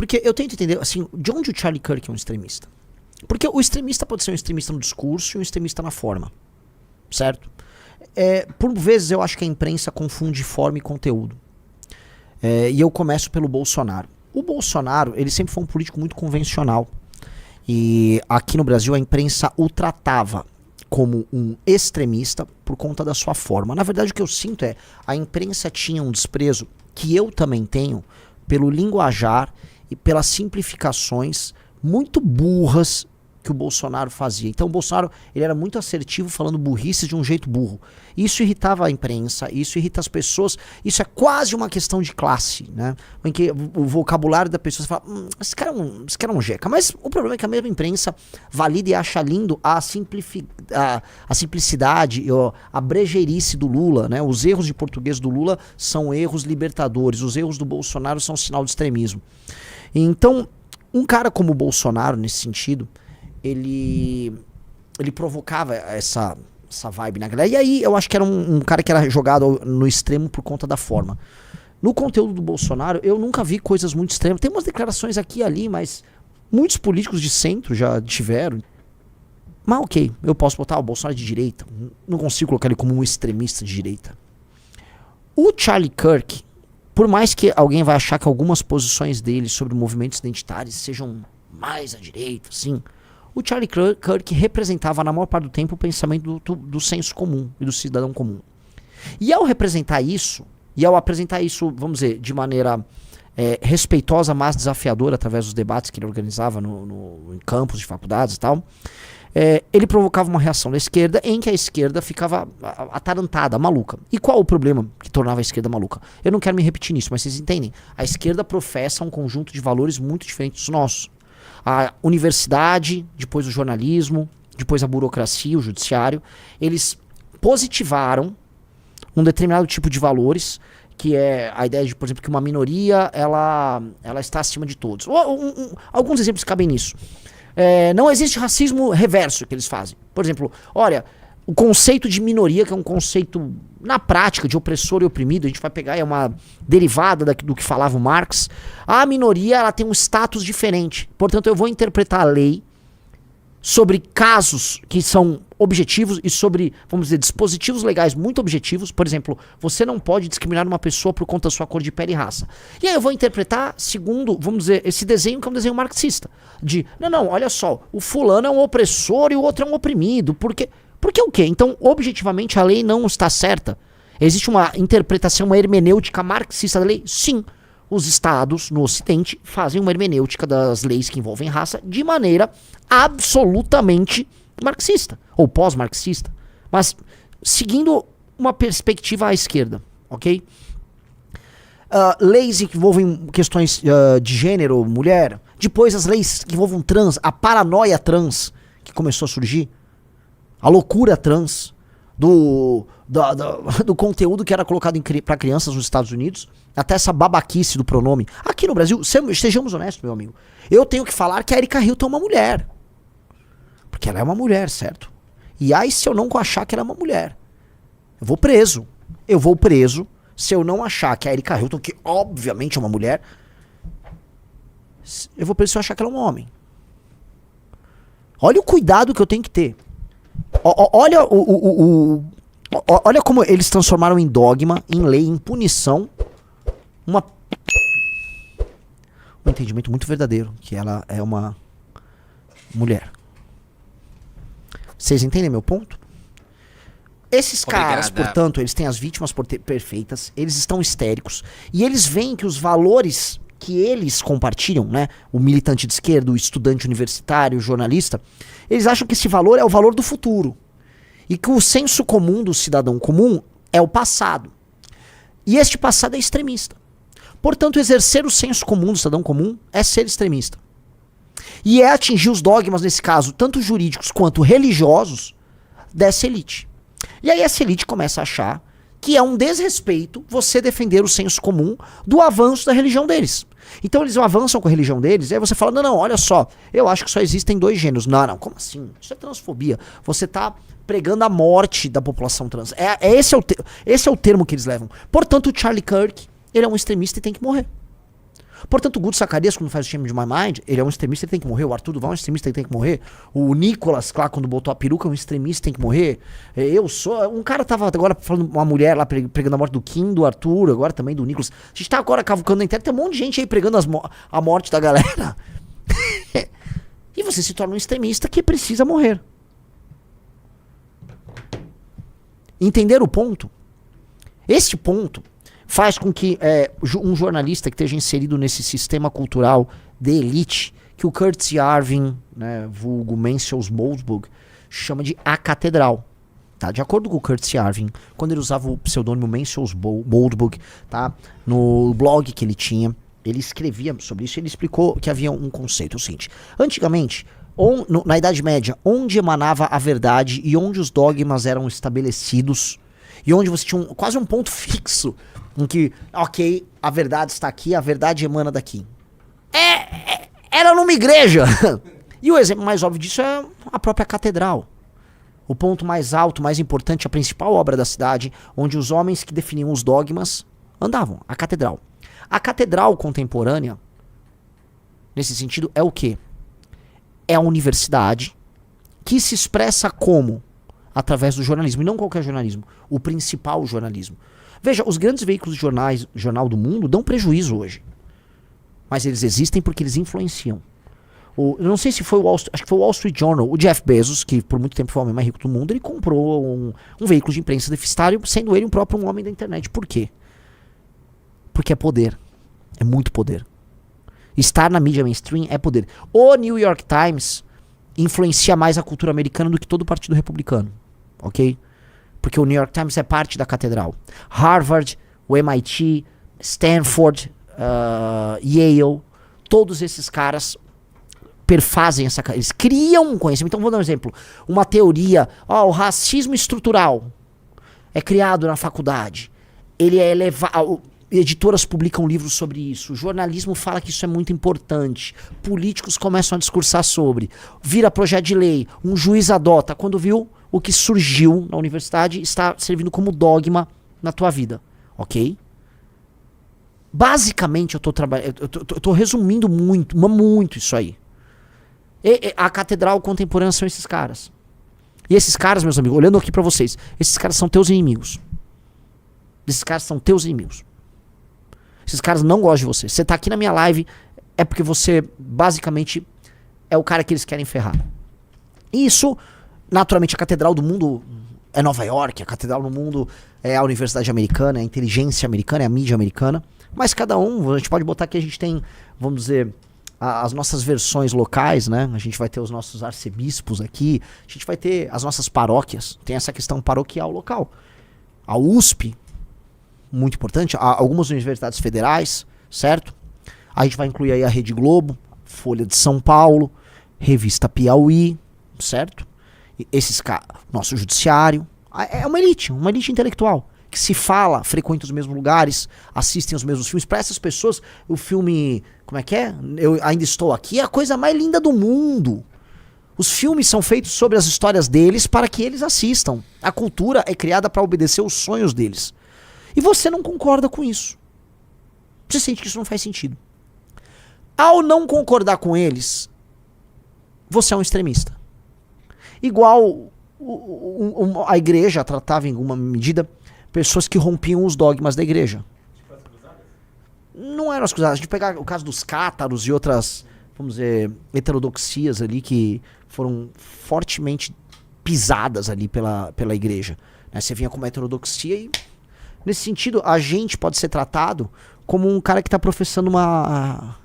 Porque eu tento entender, assim, de onde o Charlie Kirk é um extremista? Porque o extremista pode ser um extremista no discurso e um extremista na forma, certo? Por vezes eu acho que a imprensa confunde forma e conteúdo. E eu começo pelo Bolsonaro. O Bolsonaro, ele sempre foi um político muito convencional. E aqui no Brasil a imprensa o tratava como um extremista por conta da sua forma. Na verdade o que eu sinto a imprensa tinha um desprezo, que eu também tenho, pelo linguajar e pelas simplificações muito burras que o Bolsonaro fazia. Então o Bolsonaro, ele era muito assertivo falando burrices de um jeito burro. Isso irritava a imprensa, isso irrita as pessoas, isso é quase uma questão de classe, né? Em que o vocabulário da pessoa fala, esse cara é um jeca. Mas o problema é que a mesma imprensa valida e acha lindo a simplicidade, a brejeirice do Lula, né? Os erros de português do Lula são erros libertadores, os erros do Bolsonaro são sinal de extremismo. Então, um cara como o Bolsonaro, nesse sentido, ele provocava essa vibe na galera. E aí eu acho que era um cara que era jogado no extremo por conta da forma. No conteúdo do Bolsonaro, eu nunca vi coisas muito extremas. Tem umas declarações aqui e ali, mas muitos políticos de centro já tiveram. Mas ok, eu posso botar o Bolsonaro de direita. Não consigo colocar ele como um extremista de direita. O Charlie Kirk, por mais que alguém vai achar que algumas posições dele sobre movimentos identitários sejam mais à direita, assim, o Charlie Kirk representava na maior parte do tempo o pensamento do senso comum e do cidadão comum. E ao representar isso, e ao apresentar isso, vamos dizer, de maneira respeitosa, mas desafiadora, através dos debates que ele organizava em campos de faculdades e tal, ele provocava uma reação da esquerda em que a esquerda ficava atarantada, maluca. E qual o problema que tornava a esquerda maluca? Eu não quero me repetir nisso, mas vocês entendem. A esquerda professa um conjunto de valores muito diferentes dos nossos. A universidade, depois o jornalismo, depois a burocracia, o judiciário, eles positivaram um determinado tipo de valores, que é a ideia de, por exemplo, que uma minoria ela está acima de todos. Alguns exemplos cabem nisso. Não existe racismo reverso que eles fazem. Por exemplo, olha, o conceito de minoria, que é um conceito, na prática, de opressor e oprimido, a gente vai pegar, é uma derivada do que falava o Marx. A minoria, ela tem um status diferente. Portanto, eu vou interpretar a lei sobre casos que são objetivos e sobre, vamos dizer, dispositivos legais muito objetivos. Por exemplo, você não pode discriminar uma pessoa por conta da sua cor de pele e raça. E aí eu vou interpretar segundo, vamos dizer, esse desenho que é um desenho marxista. Não, olha só, o fulano é um opressor e o outro é um oprimido. Porque o quê? Então, objetivamente, a lei não está certa? Existe uma interpretação, uma hermenêutica marxista da lei? Sim. Os estados, no Ocidente, fazem uma hermenêutica das leis que envolvem raça de maneira absolutamente marxista, ou pós-marxista. Mas seguindo uma perspectiva à esquerda, ok? Leis que envolvem questões de gênero, mulher. Depois as leis que envolvem trans, a paranoia trans, que começou a surgir. A loucura trans do conteúdo que era colocado para crianças nos Estados Unidos, até essa babaquice do pronome. Aqui no Brasil, sejamos honestos, meu amigo, eu tenho que falar que a Erika Hilton é uma mulher. Porque ela é uma mulher, certo? E aí se eu não achar que ela é uma mulher, eu vou preso. Eu vou preso se eu não achar que a Erika Hilton, que obviamente é uma mulher, eu vou preso se eu achar que ela é um homem. Olha o cuidado que eu tenho que ter. Olha como eles transformaram em dogma, em lei, em punição, um entendimento muito verdadeiro, que ela é uma mulher. Vocês entendem meu ponto? Esses caras, portanto, eles têm as vítimas perfeitas, eles estão histéricos, e eles veem que os valores que eles compartilham, né, o militante de esquerda, o estudante universitário, o jornalista, eles acham que esse valor é o valor do futuro. E que o senso comum do cidadão comum é o passado. E este passado é extremista. Portanto, exercer o senso comum do cidadão comum é ser extremista. E é atingir os dogmas, nesse caso, tanto jurídicos quanto religiosos, dessa elite. E aí essa elite começa a achar que é um desrespeito você defender o senso comum do avanço da religião deles. Então eles avançam com a religião deles, e aí você fala, não, olha só, eu acho que só existem 2 gêneros. Não, como assim? Isso é transfobia. Você tá pregando a morte da população trans. Esse é o termo que eles levam. Portanto, o Charlie Kirk, ele é um extremista e tem que morrer. Portanto, o Guto Zacarias, quando faz o Change My Mind, ele é um extremista, ele tem que morrer. O Arthur Duval é um extremista, ele tem que morrer. O Nicolas, lá, quando botou a peruca, é um extremista, tem que morrer. Eu sou... Um cara tava agora falando, uma mulher lá pregando a morte do Kim, do Arthur, agora também do Nicolas. A gente tá agora cavucando na internet, tem um monte de gente aí pregando a morte da galera. E você se torna um extremista que precisa morrer. Entender o ponto? Este ponto faz com que um jornalista que esteja inserido nesse sistema cultural de elite, que o Curtis Yarvin, né, vulgo Mansell Moldbug, chama de A Catedral. Tá? De acordo com o Curtis Yarvin, quando ele usava o pseudônimo Mansell Moldbug, tá? No blog que ele tinha, ele escrevia sobre isso e ele explicou que havia um conceito. É o seguinte: antigamente, na Idade Média, onde emanava a verdade e onde os dogmas eram estabelecidos, e onde você tinha quase um ponto fixo, em que, ok, a verdade está aqui, a verdade emana daqui. Era numa igreja. E o exemplo mais óbvio disso é a própria catedral. O ponto mais alto, mais importante, a principal obra da cidade, onde os homens que definiam os dogmas andavam, a catedral. A catedral contemporânea, nesse sentido, é o quê? É a universidade que se expressa como? Através do jornalismo, e não qualquer jornalismo, o principal jornalismo. Veja, os grandes veículos de jornal do mundo dão prejuízo hoje. Mas eles existem porque eles influenciam. Eu não sei se foi acho que foi o Wall Street Journal, o Jeff Bezos, que por muito tempo foi o homem mais rico do mundo, ele comprou um veículo de imprensa deficitário, sendo ele um homem da internet. Por quê? Porque é poder. É muito poder. Estar na mídia mainstream é poder. O New York Times influencia mais a cultura americana do que todo o Partido Republicano. Ok? Porque o New York Times é parte da catedral. Harvard, o MIT, Stanford, Yale, todos esses caras perfazem essa... Eles criam um conhecimento. Então vou dar um exemplo. Uma teoria, o racismo estrutural é criado na faculdade. Ele é elevado... Editoras publicam livros sobre isso. O jornalismo fala que isso é muito importante. Políticos começam a discursar sobre. Vira projeto de lei. Um juiz adota. Quando viu, o que surgiu na universidade está servindo como dogma na tua vida. Ok? Basicamente, eu tô resumindo muito isso aí. A catedral contemporânea são esses caras. E esses caras, meus amigos, olhando aqui pra vocês, esses caras são teus inimigos. Esses caras são teus inimigos. Esses caras não gostam de você. Você tá aqui na minha live é porque você, basicamente, é o cara que eles querem ferrar. E isso, naturalmente, a catedral do mundo é Nova York, a catedral do mundo é a Universidade Americana, é a inteligência americana, é a mídia americana. Mas cada um, a gente pode botar que a gente tem, vamos dizer, as nossas versões locais, né? A gente vai ter os nossos arcebispos aqui, a gente vai ter as nossas paróquias. Tem essa questão paroquial local. A USP... muito importante, algumas universidades federais, certo? A gente vai incluir aí a Rede Globo, Folha de São Paulo, Revista Piauí, certo? E esses caras, nosso judiciário, é uma elite intelectual, que se fala, frequenta os mesmos lugares, assistem os mesmos filmes. Para essas pessoas, o filme, como é que é? Eu Ainda Estou Aqui, é a coisa mais linda do mundo. Os filmes são feitos sobre as histórias deles para que eles assistam. A cultura é criada para obedecer os sonhos deles. E você não concorda com isso. Você sente que isso não faz sentido. Ao não concordar com eles, você é um extremista. Igual a igreja tratava em alguma medida pessoas que rompiam os dogmas da igreja. Tipo as cruzadas? Não eram as cruzadas. A gente pegar o caso dos cátaros e outras, vamos dizer, heterodoxias ali que foram fortemente pisadas ali pela igreja. Você vinha com uma heterodoxia e... Nesse sentido, a gente pode ser tratado como um cara que está professando a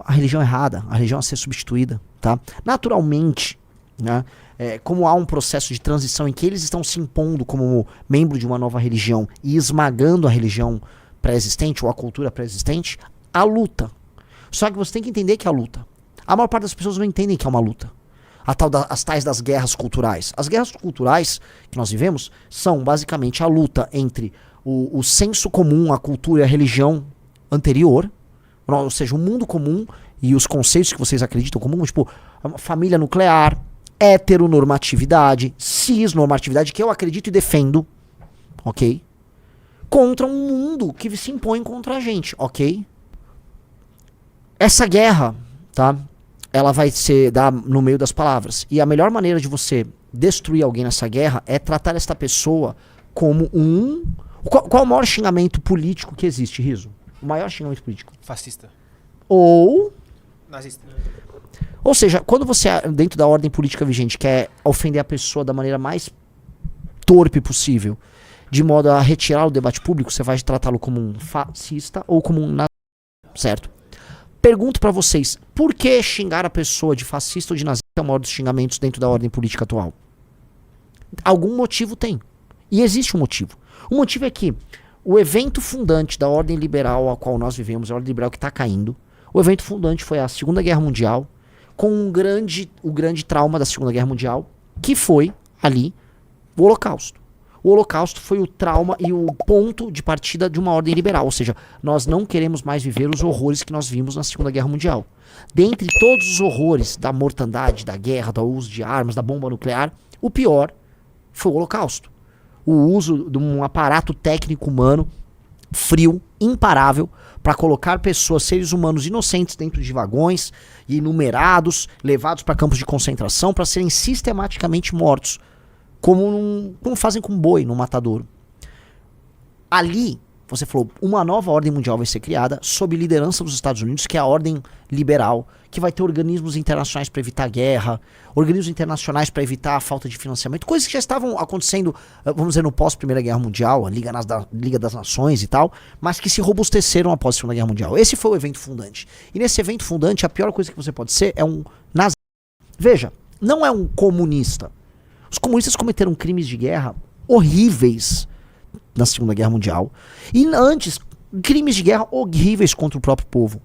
religião errada, a religião a ser substituída, tá? Naturalmente, né, como há um processo de transição em que eles estão se impondo como membro de uma nova religião e esmagando a religião pré-existente ou a cultura pré-existente, há luta. Só que você tem que entender que há luta. A maior parte das pessoas não entendem que é uma luta. As tais das guerras culturais. As guerras culturais que nós vivemos são basicamente a luta entre o senso comum, a cultura e a religião anterior, ou seja, o mundo comum e os conceitos que vocês acreditam comum, tipo família nuclear, heteronormatividade, cisnormatividade, que eu acredito e defendo, ok? Contra um mundo que se impõe contra a gente, ok? Essa guerra, tá? Ela vai ser no meio das palavras. E a melhor maneira de você destruir alguém nessa guerra é tratar esta pessoa como um... Qual é o maior xingamento político que existe, Riso? O maior xingamento político? Fascista. Ou... Nazista. Ou seja, quando você, dentro da ordem política vigente, quer ofender a pessoa da maneira mais torpe possível, de modo a retirar o debate público, você vai tratá-lo como um fascista ou como um nazista, certo? Pergunto pra vocês, por que xingar a pessoa de fascista ou de nazista é o maior dos xingamentos dentro da ordem política atual? Algum motivo tem. E existe um motivo. O motivo é que o evento fundante da ordem liberal a qual nós vivemos, a ordem liberal que está caindo, o evento fundante foi a Segunda Guerra Mundial, com o grande trauma da Segunda Guerra Mundial, que foi ali o Holocausto. O Holocausto foi o trauma e o ponto de partida de uma ordem liberal, ou seja, nós não queremos mais viver os horrores que nós vimos na Segunda Guerra Mundial. Dentre todos os horrores da mortandade, da guerra, do uso de armas, da bomba nuclear, o pior foi o Holocausto. O uso de um aparato técnico humano frio, imparável, para colocar pessoas, seres humanos inocentes dentro de vagões e numerados, levados para campos de concentração para serem sistematicamente mortos, como fazem com boi no matadouro. Ali, você falou, uma nova ordem mundial vai ser criada sob liderança dos Estados Unidos, que é a ordem liberal, que vai ter organismos internacionais para evitar guerra, organismos internacionais para evitar a falta de financiamento, coisas que já estavam acontecendo, vamos dizer, no pós-Primeira Guerra Mundial, a Liga das Nações e tal, mas que se robusteceram após a Segunda Guerra Mundial. Esse foi o evento fundante. E nesse evento fundante, a pior coisa que você pode ser é um nazista. Veja, não é um comunista. Os comunistas cometeram crimes de guerra horríveis na Segunda Guerra Mundial. E antes, crimes de guerra horríveis contra o próprio povo.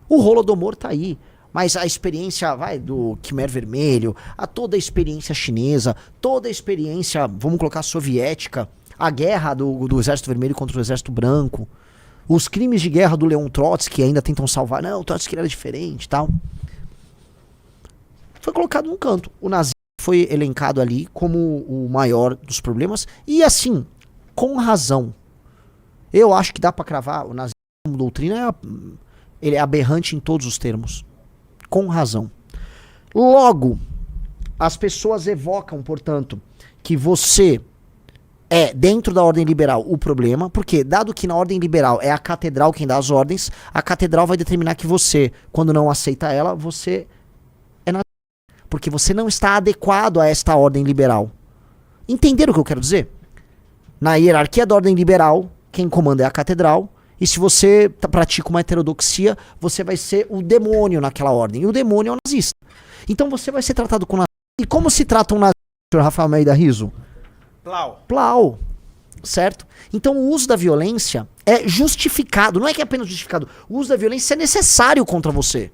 O Holodomor tá aí. Mas a experiência, do Khmer Vermelho, toda a experiência chinesa, toda a experiência, vamos colocar, soviética, a guerra do Exército Vermelho contra o Exército Branco, os crimes de guerra do Leon Trotsky, que ainda tentam salvar, não, o Trotsky era diferente e tal. Foi colocado num canto. O nazismo foi elencado ali como o maior dos problemas. E assim, com razão. Eu acho que dá pra cravar, o nazismo como doutrina ele é aberrante em todos os termos. Com razão. Logo, as pessoas evocam, portanto, que você é, dentro da ordem liberal, o problema, porque dado que na ordem liberal é a catedral quem dá as ordens, a catedral vai determinar que você, quando não aceita ela, você é nazista. Porque você não está adequado a esta ordem liberal. Entenderam o que eu quero dizer? Na hierarquia da ordem liberal, quem comanda é a catedral, e se você pratica uma heterodoxia, você vai ser o demônio naquela ordem. E o demônio é o nazista. Então você vai ser tratado com nazista. E como se trata um nazista, Sr. Rafael Almeida Riso? Plau. Plau. Certo? Então o uso da violência é justificado. Não é que é apenas justificado. O uso da violência é necessário contra você.